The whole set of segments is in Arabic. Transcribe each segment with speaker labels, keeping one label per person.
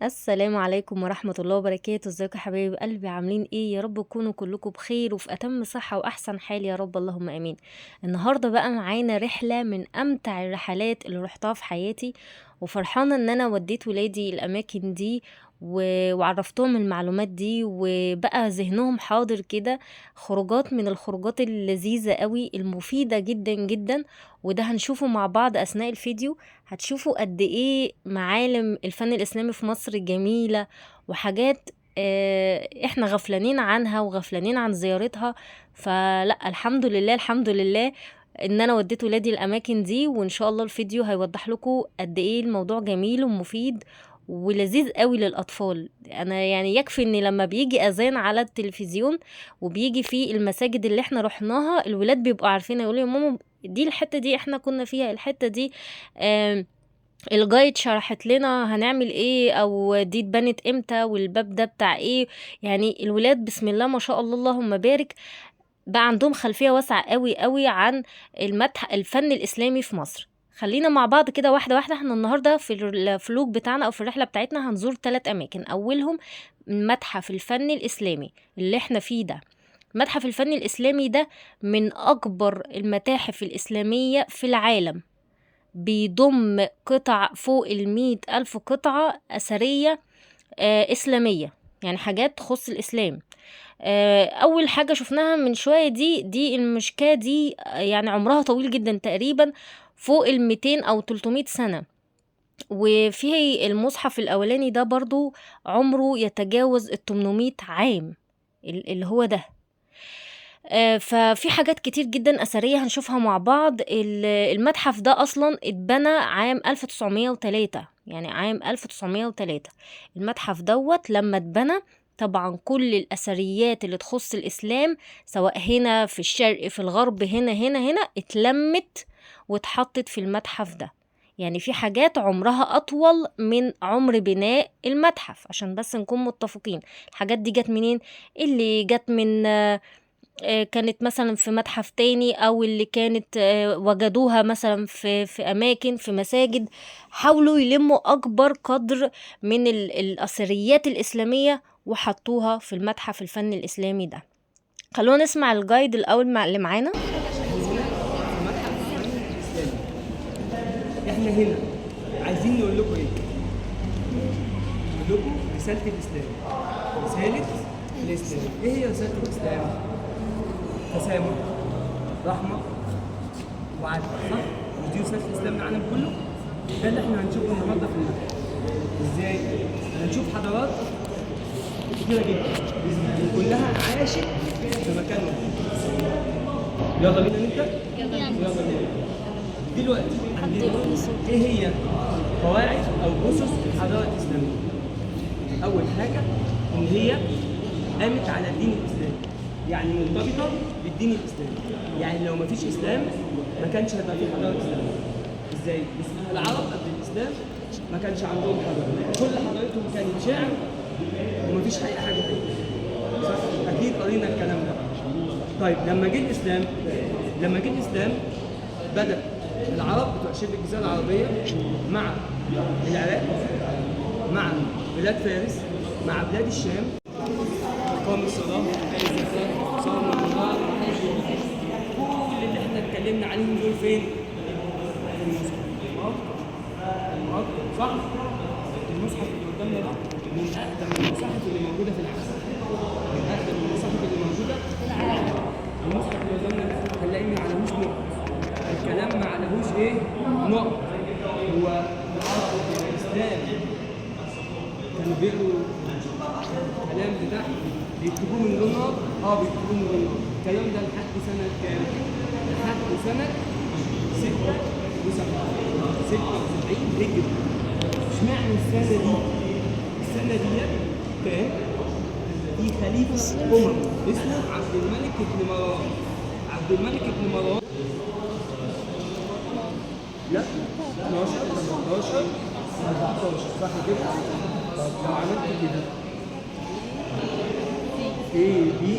Speaker 1: السلام عليكم ورحمة الله وبركاته. ازيكم يا حبايب قلبي؟ عاملين ايه؟ يا رب تكونوا كلكم بخير وفي اتم صحة واحسن حال يا رب، اللهم امين. النهاردة بقى معانا رحلة من امتع الرحلات اللي رحتها في حياتي، وفرحانة ان انا وديت ولادي الاماكن دي وعرفتهم المعلومات دي، وبقى ذهنهم حاضر كده. خروجات من الخروجات اللذيذة قوي المفيدة جدا جدا، وده هنشوفه مع بعض اثناء الفيديو. هتشوفوا قد ايه معالم الفن الاسلامي في مصر جميلة، وحاجات احنا غفلانين عنها وغفلانين عن زيارتها. فلا، الحمد لله الحمد لله ان انا وديت ولادي الاماكن دي، وان شاء الله الفيديو هيوضح لكم قد ايه الموضوع جميل ومفيد ولذيذ قوي للاطفال. انا يعني يكفي ان لما بيجي اذان على التلفزيون وبيجي في المساجد اللي احنا رحناها، الولاد بيبقوا عارفين، يقولوا يا ماما دي الحتة دي احنا كنا فيها، الحتة دي الجايد شرحت لنا هنعمل ايه، او دي اتبنت امتى، والباب ده بتاع ايه. يعني الولاد بسم الله ما شاء الله اللهم بارك، بقى عندهم خلفية واسعة قوي قوي عن الفن الإسلامي في مصر. خلينا مع بعض كده واحدة واحدة. احنا النهاردة في الفلوج بتاعنا أو في الرحلة بتاعتنا هنزور 3 أماكن. أولهم متحف الفن الإسلامي اللي احنا فيه ده. متحف الفن الإسلامي ده من أكبر المتاحف الإسلامية في العالم، بيضم قطع فوق 100,000 قطعة أثرية إسلامية، يعني حاجات تخص الإسلام. أول حاجة شفناها من شوية دي المشكاة دي، يعني عمرها طويل جدا، تقريبا فوق 200 أو 300 سنة. وفي المصحف الأولاني ده برضو عمره يتجاوز 800 عام، اللي هو ده. ففي حاجات كتير جدا أثرية هنشوفها مع بعض. المتحف ده أصلا اتبنى عام 1903، يعني عام 1903 المتحف دوت لما اتبنى. طبعا كل الأثريات اللي تخص الإسلام، سواء هنا في الشرق في الغرب، هنا اتلمت واتحطت في المتحف ده. يعني في حاجات عمرها أطول من عمر بناء المتحف، عشان بس نكون متفقين. الحاجات دي جت منين؟ اللي جت من كانت مثلا في متحف تاني، او اللي كانت وجدوها مثلا في اماكن في مساجد. حاولوا يلموا اكبر قدر من الاثريات الاسلامية وحطوها في المتحف الفن الاسلامي ده. خلونا نسمع الجايد الاول اللي معانا.
Speaker 2: احنا هنا عايزين نقول لكم ايه؟ نقول لكم رسالة الإسلام. رسالة الإسلام، ايه هي رسالة الإسلام؟ تسامح، رحمة، وعدل، صح؟ مش دي رسالة الإسلام العالم كله؟ ده اللي احنا هنشوفه النهارده في المتحف. ازاي؟ هنشوف حضارات كتيرة جدا كلها عاشت في مكانها. يلا بينا نبدأ؟ يلا بينا. دلوقتي عندنا ايه هي قواعد او اسس الحضاره الاسلاميه؟ اول حاجه ان هي قامت على الدين الاسلامي، يعني مرتبطه بالدين الاسلامي. يعني لو ما فيش اسلام ما كانش هيبقى في حضاره اسلاميه. ازاي؟ العرب قبل الاسلام ما كانش عندهم حضاره، كل حضارتهم كانت شعر وما فيش اي حاجه تانيه. صح؟ اكيد قرينا الكلام ده. طيب لما جه الاسلام بدأ العرب بتوع شبه الجزيرة العربية مع العراق، مع بلاد فارس، مع بلاد الشام، إقام الصلاة، إيتاء الزكاة، صوم رمضان، كل اللي احنا اتكلمنا عليهم دول فين؟ في المصحف. صح؟ المصحف اللي قدامنا ده من أقدم المصاحف اللي موجودة في العالم. من أقدم المصاحف اللي موجودة في العالم. المصحف اللي قدامنا ده هنلاقيه ما عليهوش نقط. الكلام ما عليهوش ايه؟ نقط. هو الاسلام كانوا بيقروا الكلام بتاعهم بيكتبوه من دون نقط؟ بيكتبوه من دون نقط. الكلام ده لحد سنة كام؟ لحد سنة 76 هجري. اشمعنى السنة دي؟ السنة دي كان في خليفة اسمه عبد الملك بن مروان. عبد الملك بن مروان لا 12 13 14 صح كده؟ طب لو عملت كده ايه بي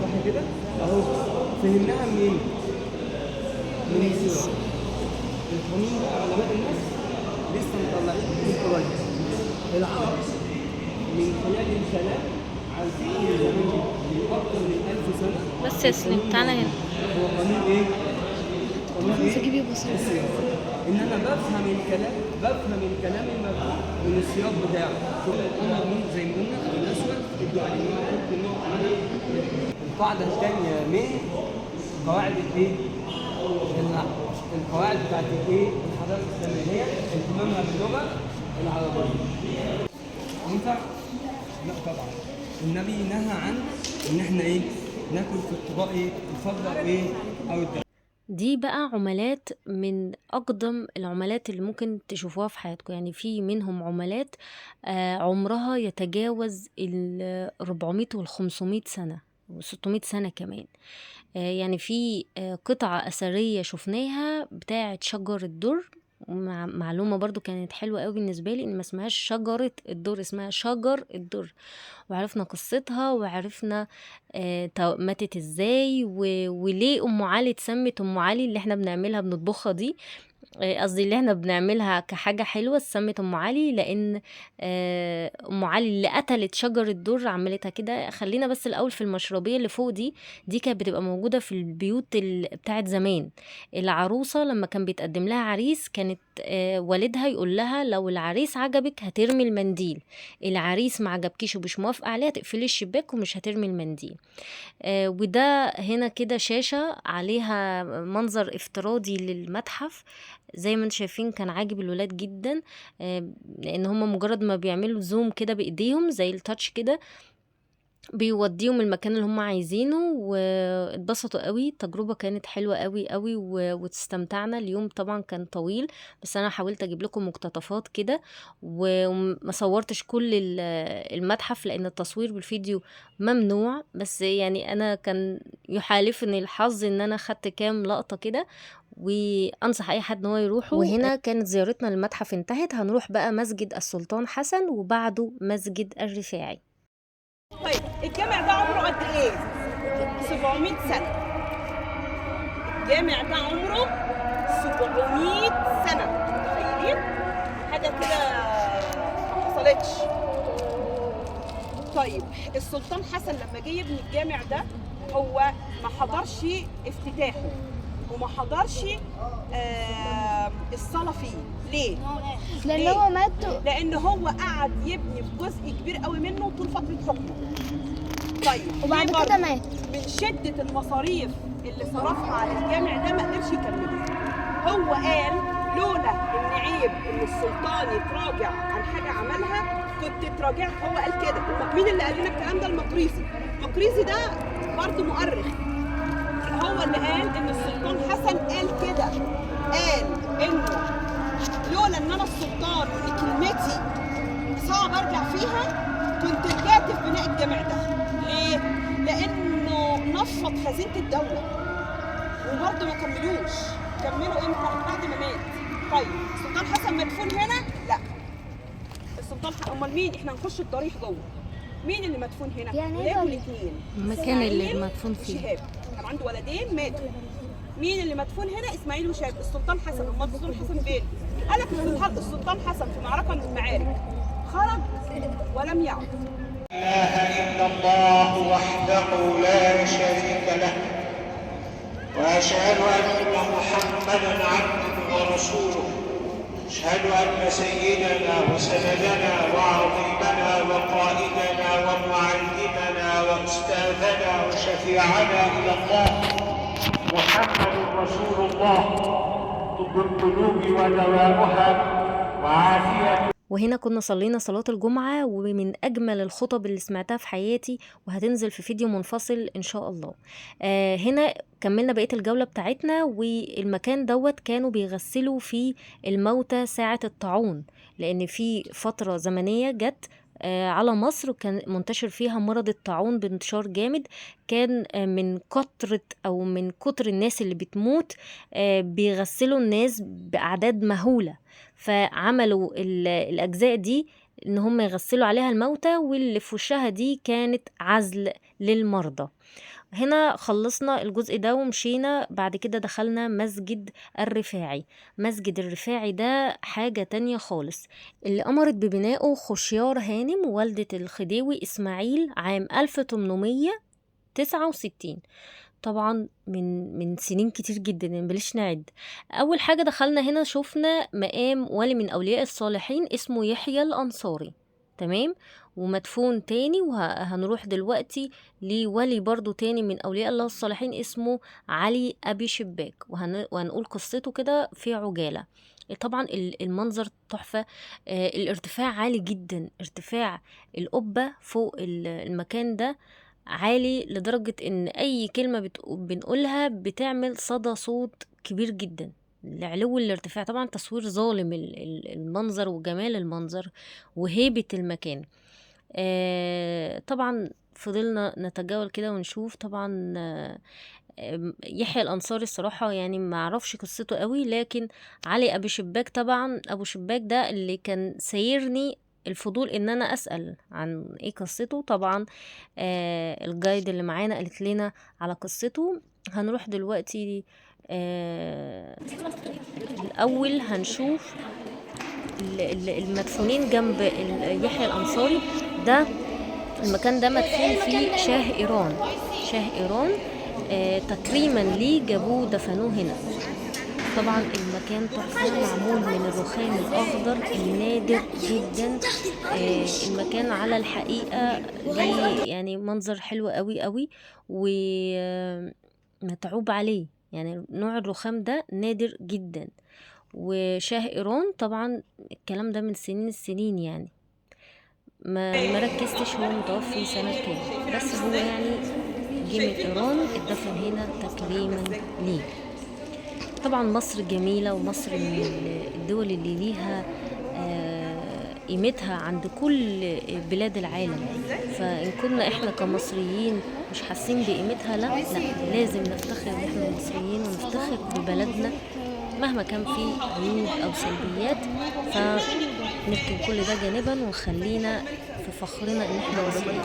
Speaker 2: صح كده؟ اهو فهمناها منين؟ من السورة. القانون ده علماء الناس لسه مطلعين من قريب العرب من خلال الكلام عارفين من زمان جدا من اكتر من 1000 سنه.
Speaker 1: بس يا سليم تعالى هنا.
Speaker 2: هو قانون ايه؟ قانون ايه؟
Speaker 3: تجيبي بصل.
Speaker 2: السياق. ان انا بفهم الكلام المكتوب من السياق بتاعه. كل الامر من زي ما قلنا الاسود ادوا عليه ممكن نوع من القاعده الثانيه من قواعد الايه؟ القواعد بتاعت الايه؟ الحضاره الاسلاميه اهتمامها باللغه العربيه. ينفع؟ لا طبعا. النبي نهى عن ان احنا ايه؟ ناكل في الطباق ايه؟ الفضه او ايه؟ او الدم.
Speaker 1: دي بقى عملات من أقدم العملات اللي ممكن تشوفوها في حياتكم. يعني في منهم عملات عمرها يتجاوز 400 وال500 سنة و600 سنة كمان. يعني في قطعة أثرية شفناها بتاعة شجر الدر. معلومة برضو كانت حلوة قوي بالنسبة لي، ان ما اسمهاش شجرة الدر، اسمها شجر الدر. وعرفنا قصتها وعرفنا ماتت ازاي وليه ام علي اتسمت ام علي اللي احنا بنعملها بنطبخها دي. قصدي اللي احنا بنعملها كحاجة حلوة سمت ام علي لان ام علي اللي قتلت شجر الدر عملتها كده. خلينا بس الاول في المشربية اللي فوق دي كانت بتبقى موجودة في البيوت بتاعت زمان. العروسة لما كان بيتقدم لها عريس كانت والدها يقول لها لو العريس عجبك هترمي المنديل، العريس ما عجبكيش ومش موافقة عليها تقفلي الشباك ومش هترمي المنديل. وده هنا كده شاشة عليها منظر افتراضي للمتحف زي ما انتم شايفين. كان عاجب الولاد جدا لان هم مجرد ما بيعملوا زوم كده بايديهم زي التاتش كده بيوديهم المكان اللي هم عايزينه واتبسطوا قوي. التجربة كانت حلوة قوي قوي واستمتعنا. اليوم طبعا كان طويل بس انا حاولت اجيب لكم مقتطفات كده وما صورتش كل المتحف لان التصوير بالفيديو ممنوع. بس يعني انا كان يحالفني الحظ ان انا خدت كام لقطة كده وانصح اي حد ان هو يروحوا. وهنا كانت زيارتنا للمتحف انتهت. هنروح بقى مسجد السلطان حسن وبعده مسجد الرفاعي.
Speaker 4: طيب الجامع ده عمره قد ايه؟ 700 سنة. الجامع ده عمره 700 سنة. متخيلين؟ حاجة كده ما حصلتش. طيب السلطان حسن لما جه يبني الجامع ده هو ما حضرش افتتاحه وما حضرش الصلاة فيه. ليه؟
Speaker 3: لان هو مات.
Speaker 4: لان هو قعد يبني في جزء كبير قوي منه طول فتره حكمه. طيب
Speaker 3: وبعد
Speaker 4: ليه
Speaker 3: كده مات.
Speaker 4: من شده المصاريف اللي صرفها على الجامع ده ما قدرش يكمله. هو قال لولا ان عيب ان السلطان يتراجع عن حاجه عملها كنت اتراجعت. هو قال كده. مين اللي قال لنا الكلام ده؟ المقريزي. المقريزي ده برضه مؤرخ. هو اللي قال ان السلطان حسن قال كده. قال انه لولا ان انا السلطان وان كلمتي صعب ارجع فيها كنت رجعت في بناء الجامع ده. ليه؟ لانه نشط خزينه الدوله وبرضه ما كملوش. كملوا امتى؟ بعد ما مات. طيب السلطان حسن مدفون هنا؟ لا. السلطان امال مين؟ احنا هنخش الضريح جوه. مين اللي مدفون هنا؟
Speaker 3: يعني
Speaker 4: ولاده الاثنين.
Speaker 1: المكان اللي مدفون فيه
Speaker 4: شهاب كان عنده ولدين ماتوا. مين اللي مدفون هنا؟ اسماعيل وشهاب. السلطان حسن. امال السلطان حسن فين؟ قال لك السلطان حسن في معركه من المعارك خرج ولم يعد.
Speaker 5: لا اله الا الله وحده لا شريك له واشهد ان محمدا عبده ورسوله. اشهد ان سيدنا وسندنا وعظيمنا وقائدنا ومعلمنا واستاذنا وشفيعنا الى الله محمد رسول الله. طب القلوب ودواؤها وعافيه.
Speaker 1: وهنا كنا صلينا صلاة الجمعة ومن أجمل الخطب اللي سمعتها في حياتي وهتنزل في فيديو منفصل إن شاء الله. هنا كملنا بقية الجولة بتاعتنا. والمكان دوت كانوا بيغسلوا فيه الموتى ساعة الطاعون لأن في فترة زمنية جت على مصر وكان منتشر فيها مرض الطاعون بانتشار جامد. كان من كتر الناس اللي بتموت بيغسلوا الناس بأعداد مهولة. فعملوا الأجزاء دي إن هم يغسلوا عليها الموتى واللي في وشها دي كانت عزل للمرضى. هنا خلصنا الجزء ده ومشينا بعد كده دخلنا مسجد الرفاعي. مسجد الرفاعي ده حاجة تانية خالص، اللي أمرت ببنائه خشيار هانم والدة الخديوي إسماعيل عام 1869. طبعا من سنين كتير جدا، مبلاش نعد. أول حاجة دخلنا هنا شفنا مقام ولي من أولياء الصالحين اسمه يحيى الأنصاري، تمام، ومدفون تاني. وهنروح دلوقتي لولي برضو تاني من أولياء الله الصالحين اسمه علي أبي شباك، وهنقول قصته كده في عجالة. طبعا المنظر تحفة. الارتفاع عالي جدا، ارتفاع القبة فوق المكان ده عالي لدرجة ان اي كلمة بنقولها بتعمل صدى صوت كبير جدا لعلو الارتفاع. طبعا تصوير ظالم المنظر وجمال المنظر وهيبة المكان. طبعا فضلنا نتجول كده ونشوف. طبعا يحيى الأنصاري الصراحة يعني ما اعرفش قصته قوي، لكن علي أبو شباك، طبعا أبو شباك ده اللي كان سيرني الفضول ان انا اسأل عن ايه قصته. طبعا الجايد اللي معانا قالت لنا على قصته. هنروح دلوقتي الاول هنشوف المدفونين جنب يحيى الأنصاري ده. المكان ده مدفون فيه شاه إيران. شاه إيران تكريما ليه جابوه دفنوه هنا. طبعا المكان تحفة، معمول من الرخام الأخضر النادر جدا. المكان على الحقيقة ليه يعني منظر حلو قوي قوي ومتعوب عليه، يعني نوع الرخام ده نادر جدا. وشاه إيران طبعا الكلام ده من سنين السنين، يعني ما ركزتش هو متوفي سنة كام، بس هو يعني جه من إيران اتدفن هنا تكريما ليه. طبعا مصر جميلة، ومصر من الدول اللي ليها قيمتها عند كل بلاد العالم. فإن كنا إحنا كمصريين مش حاسين بقيمتها، لا لازم نفتخر إن إحنا مصريين ونفتخر ببلدنا مهما كان فيه عيوب أو سلبيات. فنركن كل ده جانبا ونخلينا في فخرنا إن إحنا مصريين.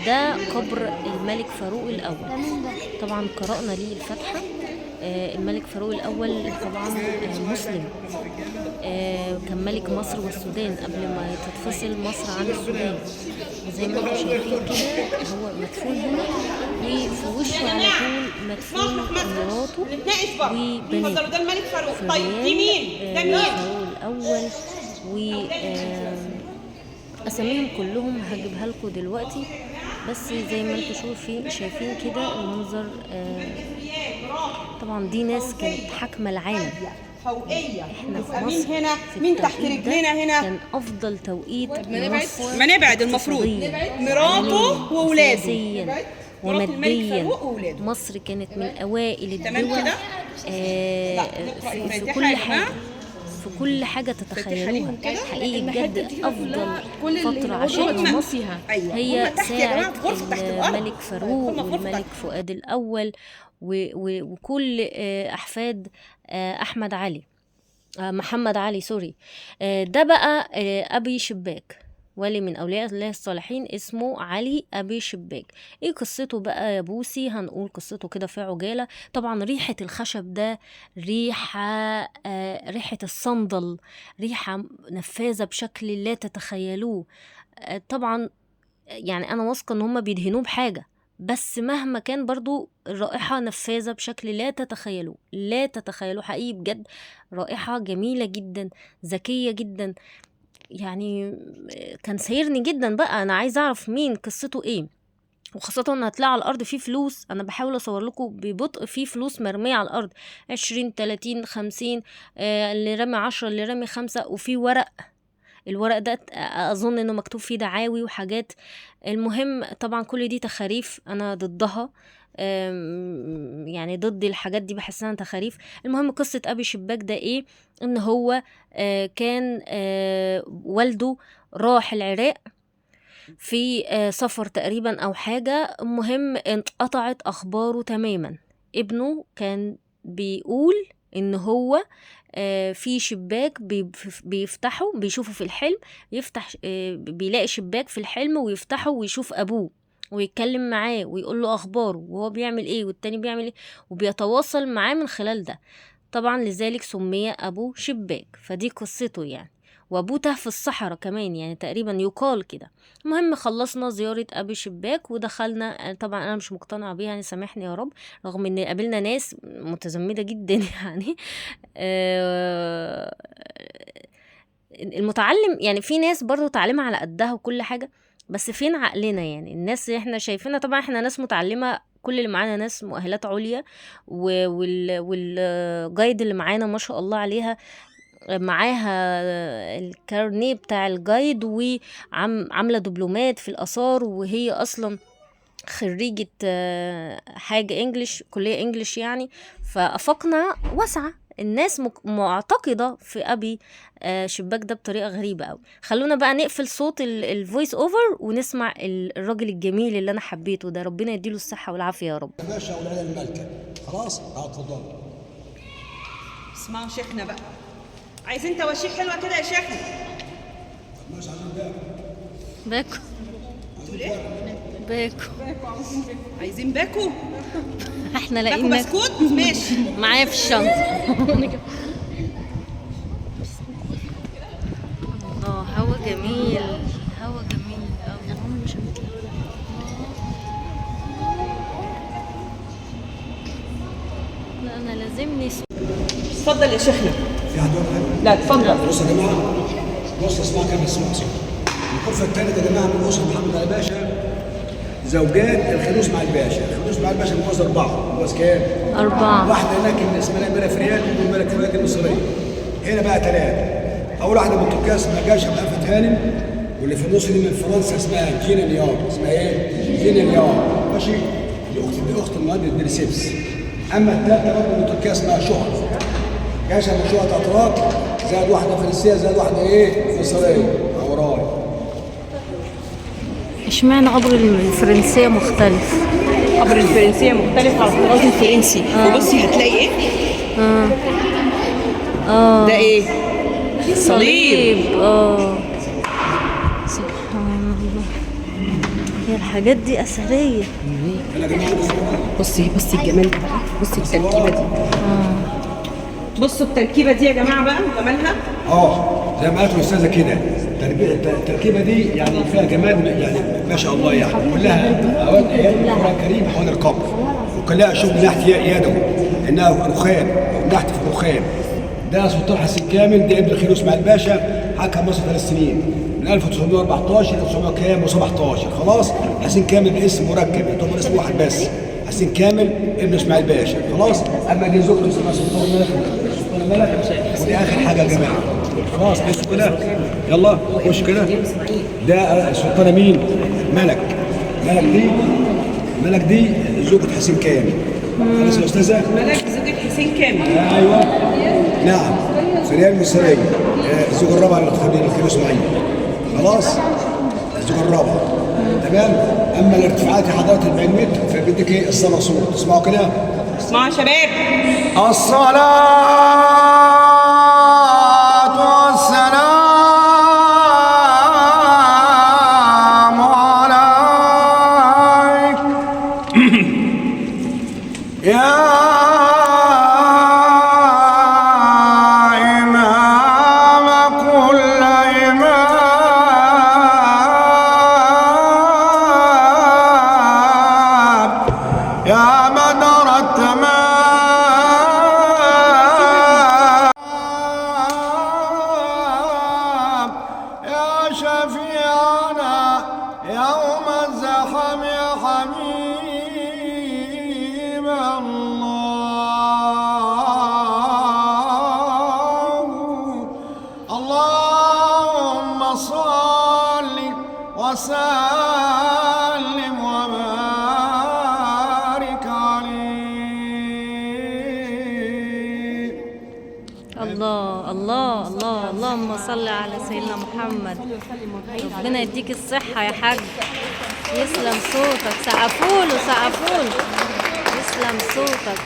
Speaker 1: ده قبر الملك فاروق الأول. طبعا قرأنا ليه الفاتحة. الملك فاروق الأول طبعا مسلم، كان ملك مصر والسودان قبل ما تتفصل مصر عن السودان. زي ما انتم شايفين كده هو مدفون هنا، وفي وشه على طول مدفون مراته وبناته.
Speaker 4: ده الملك فاروق.
Speaker 1: في
Speaker 4: طيب دي مين؟ ده مين؟
Speaker 1: فاروق الأول. أساميهم كلهم هجيبها لكم دلوقتي، بس زي ما انتم شايفين كده المنظر. طبعا دي ناس كانت حاكمة العالم.
Speaker 4: فوقية.
Speaker 1: احنا في
Speaker 4: مين
Speaker 1: مصر
Speaker 4: هنا؟
Speaker 1: في
Speaker 4: مين تحت
Speaker 1: التوقيت ده
Speaker 4: رجلنا هنا؟
Speaker 1: كان افضل توقيت لمصر.
Speaker 4: ما نبعد المفروض. مراته وولاده.
Speaker 1: وماديا مصر كانت من اوائل الدول في كل حاجة، في كل حاجة تتخيلوها. حقيقي بجد أفضل فترة عاشتها مصر هي ساعة الملك فاروق والملك فؤاد الأول وكل أحفاد أحمد علي، محمد علي سوري. ده بقى أبي شباك، ولي من أولياء الله الصالحين اسمه علي أبي شباك. ايه قصته بقى يا بوسي؟ هنقول قصته كده في عجالة. طبعا ريحة الخشب ده ريحة الصندل، ريحة نفاذة بشكل لا تتخيلوه. طبعا يعني أنا واثقة إن هما بيدهنوه بحاجة، بس مهما كان برضو الرائحة نفاذة بشكل لا تتخيلوه، لا تتخيلوه. حقيقي بجد رائحة جميلة جدا، ذكية جدا. يعني كان سيرني جدا بقى، انا عايزه اعرف مين قصته ايه، وخاصه ان هتلاقي على الارض فيه فلوس. انا بحاول اصور لكم ببطء فيه فلوس مرميه على الارض، 20 30 50، اللي رمي 10 اللي رمي 5، وفي ورق. الورق ده اظن انه مكتوب فيه دعاوي وحاجات. المهم طبعا كل دي تخاريف انا ضدها، يعني ضد الحاجات دي، بحس انها تخاريف. المهم قصة ابي شباك ده ايه؟ ان هو كان والده راح العراق في سفر تقريبا او حاجة. المهم انقطعت اخباره تماما. ابنه كان بيقول ان هو في شباك بيفتحه، بيشوفه في الحلم، يفتح بيلاقي شباك في الحلم ويفتحه ويشوف ابوه ويتكلم معاه ويقول له اخباره وهو بيعمل ايه والتاني بيعمل ايه، وبيتواصل معاه من خلال ده. طبعا لذلك سمي ابو شباك، فدي قصته يعني. وابوه تاه في الصحراء كمان يعني تقريبا يقال كده. المهم خلصنا زيارة ابي شباك ودخلنا. طبعا انا مش مقتنعة بيها يعني، سامحني يا رب، رغم ان قابلنا ناس متزمتة جدا يعني. المتعلم يعني في ناس برضو تعليمها على قدها وكل حاجة، بس فين عقلنا يعني؟ الناس اللي احنا شايفينها، طبعا احنا ناس متعلمة، كل اللي معانا ناس مؤهلات عليا، والجايد اللي معانا ما شاء الله عليها معاها الكارنيه بتاع الجايد، وعاملة دبلومات في الآثار، وهي أصلا خريجة حاجة انجليش، كلية انجليش يعني. فأفقنا واسعة، الناس معتقدة في أبي شباك ده بطريقة غريبة أوي. خلونا بقى نقفل صوت الفويس اوفر ونسمع الراجل الجميل اللي أنا حبيته ده، ربنا يديله الصحة والعافية يا رب.
Speaker 3: باشا والعيله الملكه خلاص اتفضل.
Speaker 4: اسمعوا شيخنا بقى، عايزين تواشيح حلوه كده يا شيخنا.
Speaker 3: مش عايزين
Speaker 1: باكو.
Speaker 4: تقول ايه؟
Speaker 1: باكو.
Speaker 4: عايزين باكو؟
Speaker 1: احنا
Speaker 4: باكو
Speaker 1: لاقيين
Speaker 4: بسكوت؟ ماشي
Speaker 1: معايا في الشنطة. الله، هوا جميل، هوا جميل أوي. لا انا لازمني
Speaker 4: اتفضل يا شيخنا.
Speaker 3: في حد واقف؟
Speaker 4: لا اتفضل.
Speaker 3: بص يا جماعه، بص اسمعوا كام اسمعوا. الغرفه الثالثه يا جماعه من اسره محمد علي باشا، زوجات الخلوص مع الباشا. الخلوص مع الباشا مجوز 4، مجوز كام؟
Speaker 1: 4.
Speaker 3: واحده هناك اللي اسمها الاميره فريال، والملك فؤاد المصريه. هنا بقى 3. اول واحده من تركيا اسمها جاشا مقفت هانم، واللي في النص دي من فرنسا اسمها جينا نيار. اسمها ايه؟ جينا نيار. ماشي؟ دي اخت المهندس بريسيبس. اما الثالثه برضه من تركيا اسمها شهر. جاشا من شهر اتراك، زائد واحده فرنسيه، زائد واحده ايه؟ مصريه. وراي.
Speaker 1: اشمعنى قبر الفرنسية مختلف؟
Speaker 4: قبر الفرنسيه مختلف على الطراز الفرنسي. وبصي هتلاقي ايه؟ ده ايه؟ صليب.
Speaker 1: سبحان الله، هي الحاجات دي أثرية.
Speaker 4: بصي الجمال ده بقى، بصي التركيبه دي. بصوا التركيبه دي يا جماعه بقى جمالها.
Speaker 3: زي ما قالت الاستاذه كده، التركيبه دي يعني فيها جمال يعني ما شاء الله يعني، كلها اوقات ايات القران الكريم حول القبر، وكلها شوف من ناحيه يده انها رخام، من ناحيه في الرخام. ده سلطان حسين كامل، ده ابن الخلوص مع الباشا، حكم مصر 3 سنين من 1914 ل 1917. خلاص حسين كامل باسم مركب، يعتبر اسم واحد بس، حسين كامل ابن اسماعيل باشا. خلاص. اما دي زوجته اسمها سلطان الملك، ودي اخر حاجه يا جماعه. خلاص بصوا كده، يلا خش كده. ده السلطانه مين؟ ملك. ملك دي زوجة حسين كامل. خلاص يا استاذه؟
Speaker 4: ملك زوجة حسين كامل.
Speaker 3: ايوه نعم، فريال مصريه، الزوجه الرابعه للخليل اسماعيل. خلاص الزوجه الرابعه. تمام. اما الارتفاعات يا حضرات 40 متر فبدك ايه؟ الصلاه صوت. تسمعوا كده؟
Speaker 4: اسمعوا يا شباب.
Speaker 3: الصلاه شفيعنا يوم الزحم يا حبيب الله. اللهم صل وسلم وبارك عليه.
Speaker 1: الله الله الله، اللهم صل على سيدنا محمد. ربنا يديك الصحة يا حاج، يسلم صوتك. سقفوله سقفوله، يسلم صوتك.